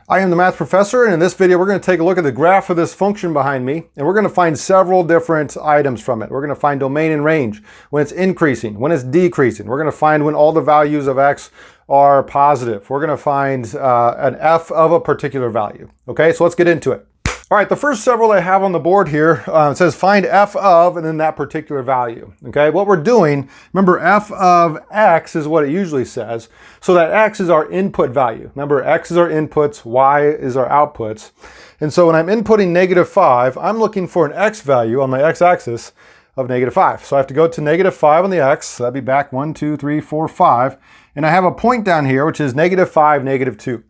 I am the math professor, and in this video we're going to take a look at the graph of this function behind me, and we're going to find several different items from it. We're going to find domain and range, when it's increasing, when it's decreasing. We're going to find when all the values of x are positive. We're going to find an f of a particular value. Okay, so let's get into it. All right, the first several I have on the board here, it says find f of and then that particular value. Okay, what we're doing, remember f of x is what it usually says. So that x is our input value. Remember, x is our inputs, y is our outputs. And so when I'm inputting -5, I'm looking for an x value on my x-axis of -5. So I have to go to -5 on the x, so that'd be back 1, 2, 3, 4, 5. And I have a point down here, which is -5, -2.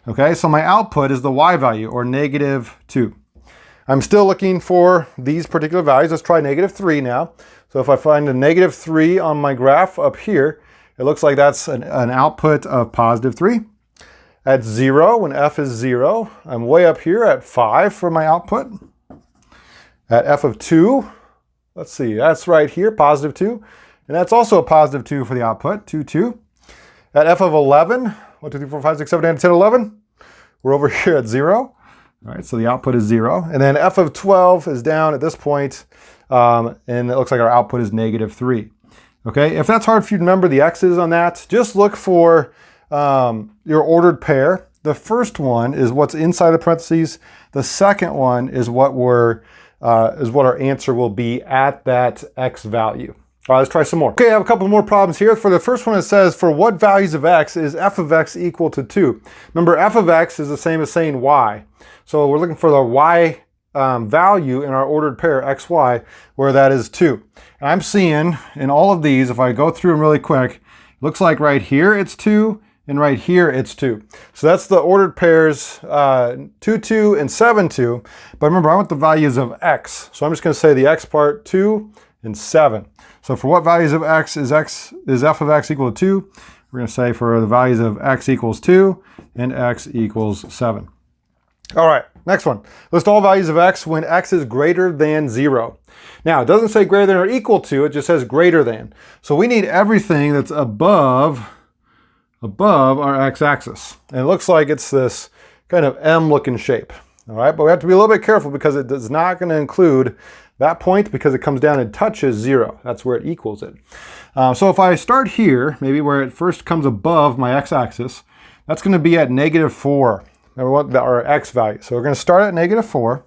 Okay, so my output is the y value, or -2. I'm still looking for these particular values. Let's try -3 now. So if I find a -3 on my graph up here, it looks like that's an output of +3. At 0, when f is 0, I'm way up here at 5 for my output. At f of 2, let's see, that's right here, +2. And that's also a +2 for the output, 2, 2. At f of 11, 1, 2, 3, 4, 5, 6, 7, 8, 9, 10, 11. We're over here at 0. All right, so the output is 0. And then f of 12 is down at this point, and it looks like our output is -3. Okay, if that's hard for you to remember the x's on that, just look for your ordered pair. The first one is what's inside the parentheses. The second one is what our answer will be at that x value. All right, let's try some more. Okay, I have a couple more problems here. For the first one, it says, for what values of x is f of x equal to 2? Remember, f of x is the same as saying y. So we're looking for the y value in our ordered pair, xy, where that is 2. And I'm seeing in all of these, if I go through them really quick, it looks like right here it's 2, and right here it's 2. So that's the ordered pairs 2, 2, and 7, 2. But remember, I want the values of x. So I'm just going to say the x part, 2 and 7. So for what values of x is f of x equal to 2? We're going to say for the values of x equals 2 and x equals 7. All right, next one. List all values of x when x is greater than 0. Now, it doesn't say greater than or equal to, it just says greater than. So we need everything that's above our x-axis. And it looks like it's this kind of M-looking shape. All right, but we have to be a little bit careful because it is not going to include that point because it comes down and touches 0. That's where it equals it. So if I start here, maybe where it first comes above my x-axis, that's going to be at -4. And we want our x value. So we're going to start at -4.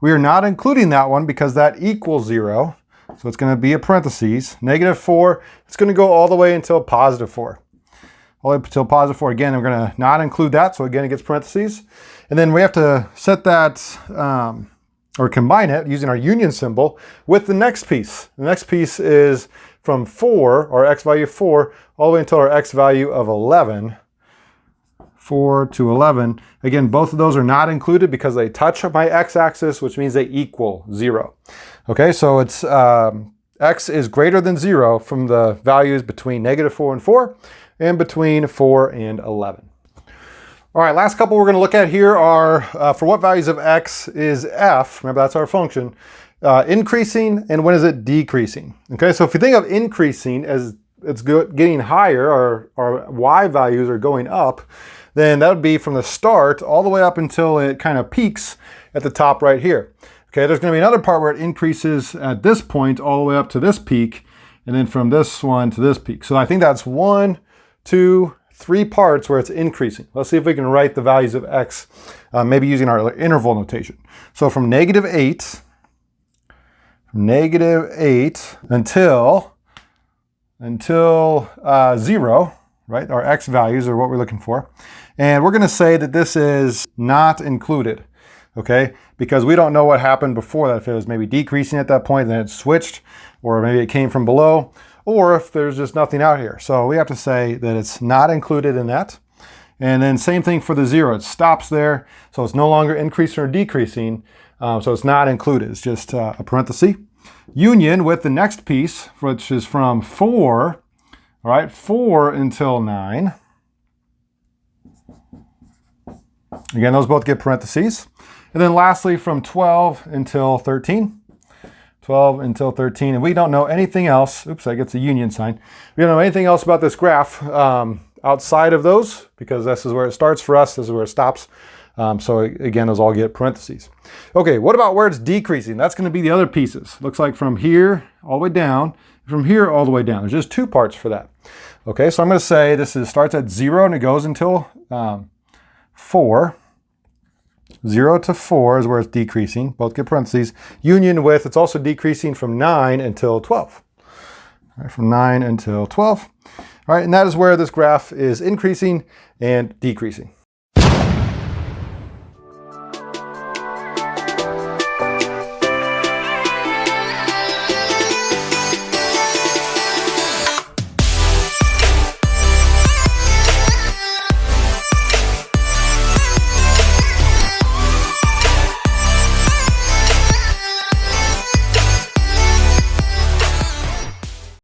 We are not including that one because that equals 0. So it's going to be a parentheses. -4, it's going to go all the way until +4. All the way until +4. Again, we're going to not include that. So again, it gets parentheses. And then we have to set that, or combine it using our union symbol with the next piece. The next piece is from 4, or x value of 4, all the way until our x value of 11. 4 to 11. Again, both of those are not included because they touch my x-axis, which means they equal 0. Okay, so it's x is greater than 0 from the values between -4 and 4, and between 4 and 11. All right, last couple we're going to look at here are for what values of x is f, remember that's our function, increasing, and when is it decreasing? Okay, so if you think of increasing as it's getting higher, or our y values are going up, then that would be from the start all the way up until it kind of peaks at the top right here. Okay, there's going to be another part where it increases at this point all the way up to this peak, and then from this one to this peak. So I think that's 1, 2, 3 parts where it's increasing. Let's see if we can write the values of x, maybe using our interval notation. So from -8 until 0, right? Our x values are what we're looking for. And we're going to say that this is not included, okay? Because we don't know what happened before that, if it was maybe decreasing at that point, then it switched, or maybe it came from below, or if there's just nothing out here. So we have to say that it's not included in that. And then same thing for the 0. It stops there, so it's no longer increasing or decreasing, so it's not included. It's just a parenthesis. Union with the next piece, which is from 4, all right, 4 until 9. Again, those both get parentheses. And then lastly, from 12 until 13. 12 until 13. And we don't know anything else. Oops, I get the union sign. We don't know anything else about this graph outside of those, because this is where it starts for us, this is where it stops. So again, those all get parentheses. Okay, what about where it's decreasing? That's going to be the other pieces. Looks like from here all the way down, from here all the way down. There's just two parts for that. Okay, so I'm going to say this starts at 0 and it goes until 4. 0 to 4 is where it's decreasing. Both get parentheses. Union with, it's also decreasing from 9 until 12. All right, from 9 until 12. All right, and that is where this graph is increasing and decreasing.